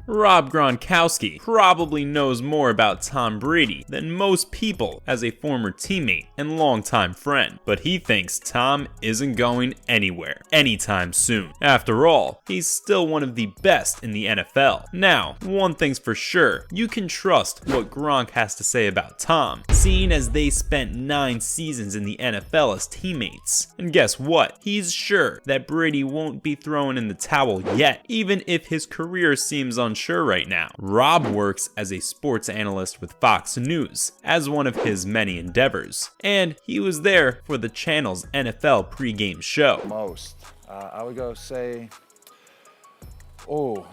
Rob Gronkowski probably knows more about Tom Brady than most people as a former teammate and longtime friend, but he thinks Tom isn't going anywhere anytime soon. After all, he's still one of the best in the NFL. Now, one thing's for sure, you can trust what Gronk has to say about Tom, seeing as they spent 9 seasons in the NFL as teammates. And guess what? He's sure that Brady won't be throwing in the towel yet, even if his career seems unsure right now. Rob works as a sports analyst with Fox News as one of his many endeavors, and he was there for the channel's NFL pregame show. I would go say,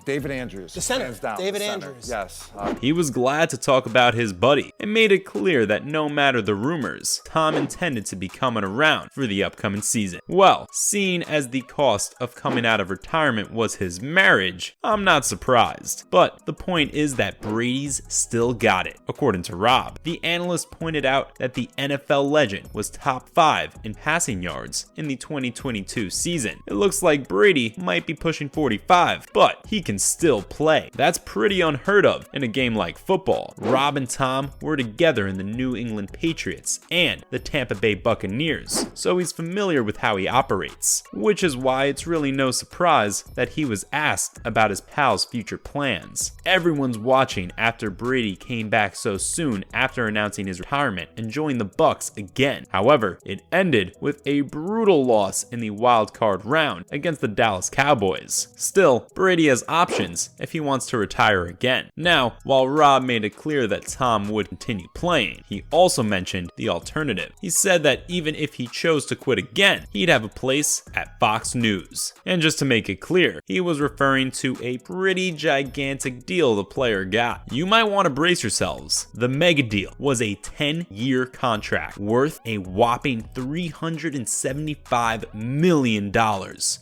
David Andrews. The center, hands down, David the center. Andrews. Yes. He was glad to talk about his buddy and made it clear that no matter the rumors, Tom intended to be coming around for the upcoming season. Well, seeing as the cost of coming out of retirement was his marriage, I'm not surprised. But the point is that Brady's still got it, according to Rob. The analyst pointed out that the NFL legend was top 5 in passing yards in the 2022 season. It looks like Brady might be pushing 45, but he can still play. That's pretty unheard of in a game like football. Rob and Tom were together in the New England Patriots and the Tampa Bay Buccaneers, so he's familiar with how he operates, which is why it's really no surprise that he was asked about his pal's future plans. Everyone's watching after Brady came back so soon after announcing his retirement and joined the Bucs again. However, it ended with a brutal loss in the wild card round against the Dallas Cowboys. Still, Brady has options if he wants to retire again. Now, while Rob made it clear that Tom would continue playing, he also mentioned the alternative. He said that even if he chose to quit again, he'd have a place at Fox News. And just to make it clear, he was referring to a pretty gigantic deal the player got. You might want to brace yourselves. The mega deal was a 10-year contract worth a whopping $375 million.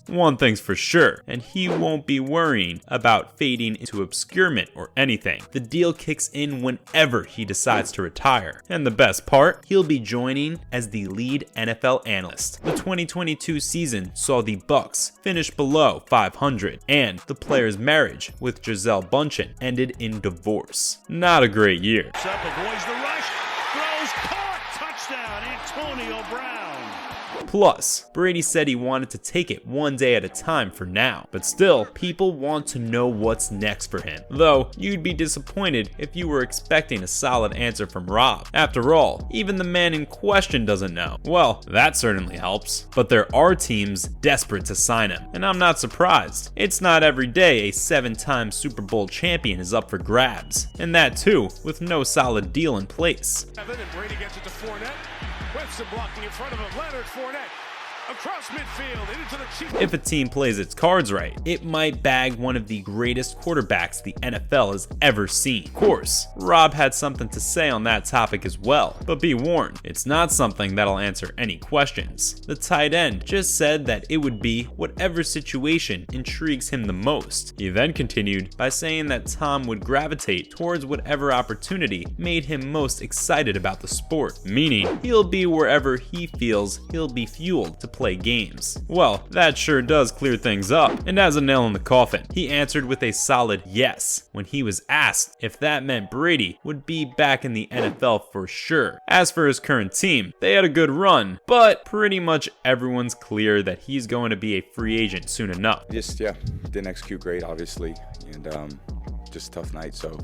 One thing's for sure, and he won't be worrying about fading into obscurement or anything. The deal kicks in whenever he decides to retire. And the best part, he'll be joining as the lead NFL analyst. The 2022 season saw the Bucs finish below 500, and the player's marriage with Gisele Bündchen ended in divorce. Not a great year. Avoids the rush, throws, caught, touchdown, Antonio Brown. Plus, Brady said he wanted to take it one day at a time for now, but still, people want to know what's next for him. Though, you'd be disappointed if you were expecting a solid answer from Rob. After all, even the man in question doesn't know. Well, that certainly helps. But there are teams desperate to sign him, and I'm not surprised. It's not every day a 7-time Super Bowl champion is up for grabs, and that too, with no solid deal in place. And Brady gets it to Fournette. Webster blocking in front of him. Leonard, Fournette. Across midfield, into the Chiefs. If a team plays its cards right, it might bag one of the greatest quarterbacks the NFL has ever seen. Of course, Rob had something to say on that topic as well, but be warned, it's not something that'll answer any questions. The tight end just said that it would be whatever situation intrigues him the most. He then continued by saying that Tom would gravitate towards whatever opportunity made him most excited about the sport, meaning he'll be wherever he feels he'll be fueled to play games. Well, that sure does clear things up, and as a nail in the coffin, he answered with a solid yes when he was asked if that meant Brady would be back in the NFL for sure. As for his current team, they had a good run, but pretty much everyone's clear that he's going to be a free agent soon enough. Didn't execute great, obviously, and just a tough night, so.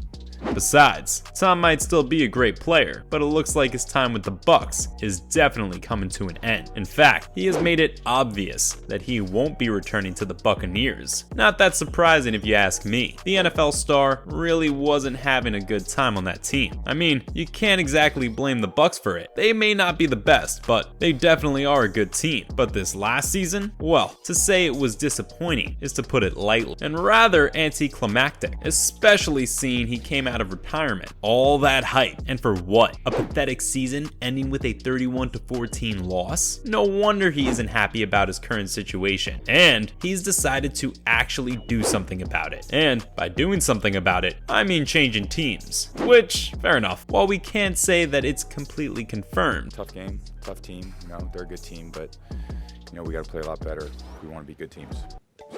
Besides, Tom might still be a great player, but it looks like his time with the Bucs is definitely coming to an end. In fact, he has made it obvious that he won't be returning to the Buccaneers. Not that surprising if you ask me. The NFL star really wasn't having a good time on that team. I mean, you can't exactly blame the Bucs for it. They may not be the best, but they definitely are a good team. But this last season, well, to say it was disappointing is to put it lightly, and rather anticlimactic, especially seeing he came out of retirement. All that hype, and for what? A pathetic season ending with a 31-14 loss? No wonder he isn't happy about his current situation, and he's decided to actually do something about it. And by doing something about it, I mean changing teams, which, fair enough. While we can't say that it's completely confirmed. Tough game, tough team, they're a good team, but we got to play a lot better. We want to be good teams.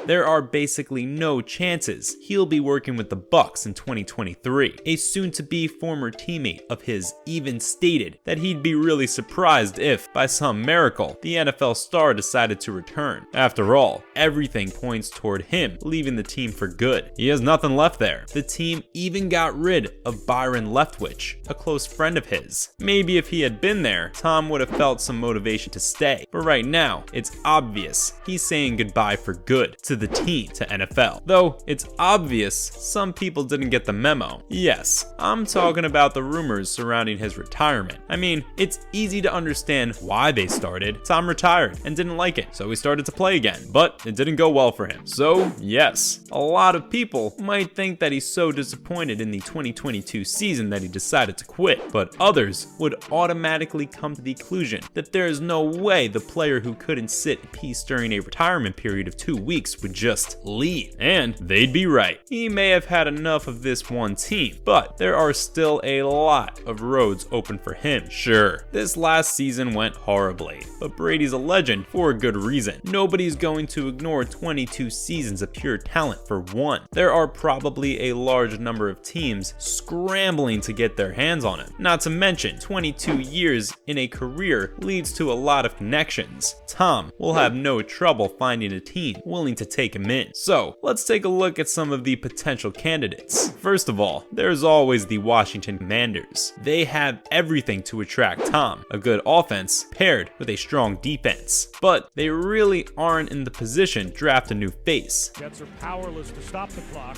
there are basically no chances he'll be working with the Bucs in 2023. A soon-to-be former teammate of his even stated that he'd be really surprised if, by some miracle, the NFL star decided to return. After all, everything points toward him leaving the team for good. He has nothing left there. The team even got rid of Byron Leftwich, a close friend of his. Maybe if he had been there, Tom would have felt some motivation to stay. But right now, it's obvious he's saying goodbye for good to the team, to NFL. Though it's obvious some people didn't get the memo. Yes, I'm talking about the rumors surrounding his retirement. I mean, it's easy to understand why they started. Tom retired and didn't like it, so he started to play again, but it didn't go well for him. So yes, a lot of people might think that he's so disappointed in the 2022 season that he decided to quit, but others would automatically come to the conclusion that there is no way the player who couldn't sit in peace during a retirement period of 2 weeks would just leave. And they'd be right. He may have had enough of this one team, but there are still a lot of roads open for him. Sure, this last season went horribly, but Brady's a legend for a good reason. Nobody's going to ignore 22 seasons of pure talent for one. There are probably a large number of teams scrambling to get their hands on him. Not to mention, 22 years in a career leads to a lot of connections. Tom will have no trouble finding a team willing to take him in. So let's take a look at some of the potential candidates. First of all, there's always the Washington Commanders. They have everything to attract Tom, a good offense paired with a strong defense, but they really aren't in the position to draft a new face. Jets are powerless to stop the clock.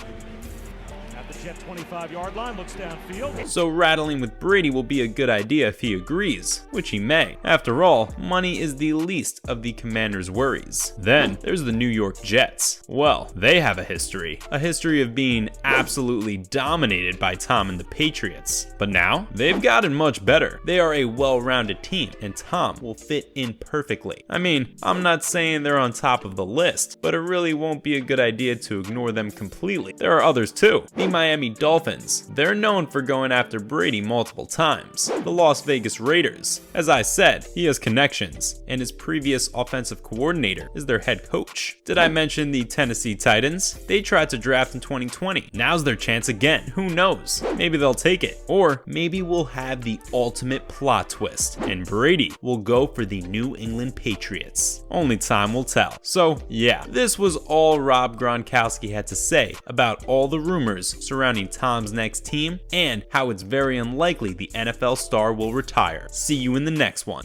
At the Jet 25-yard line, looks downfield. So rattling with Brady will be a good idea if he agrees, which he may. After all, money is the least of the Commanders' worries. Then there's the New York Jets. Well, they have a history of being absolutely dominated by Tom and the Patriots. But now, they've gotten much better. They are a well-rounded team, and Tom will fit in perfectly. I mean, I'm not saying they're on top of the list, but it really won't be a good idea to ignore them completely. There are others too. The Miami Dolphins. They're known for going after Brady multiple times. The Las Vegas Raiders. As I said, he has connections, and his previous offensive coordinator is their head coach. Did I mention the Tennessee Titans? They tried to draft in 2020. Now's their chance again. Who knows? Maybe they'll take it. Or maybe we'll have the ultimate plot twist, and Brady will go for the New England Patriots. Only time will tell. So yeah, this was all Rob Gronkowski had to say about all the rumors surrounding Tom's next team and how it's very unlikely the NFL star will retire. See you in the next one.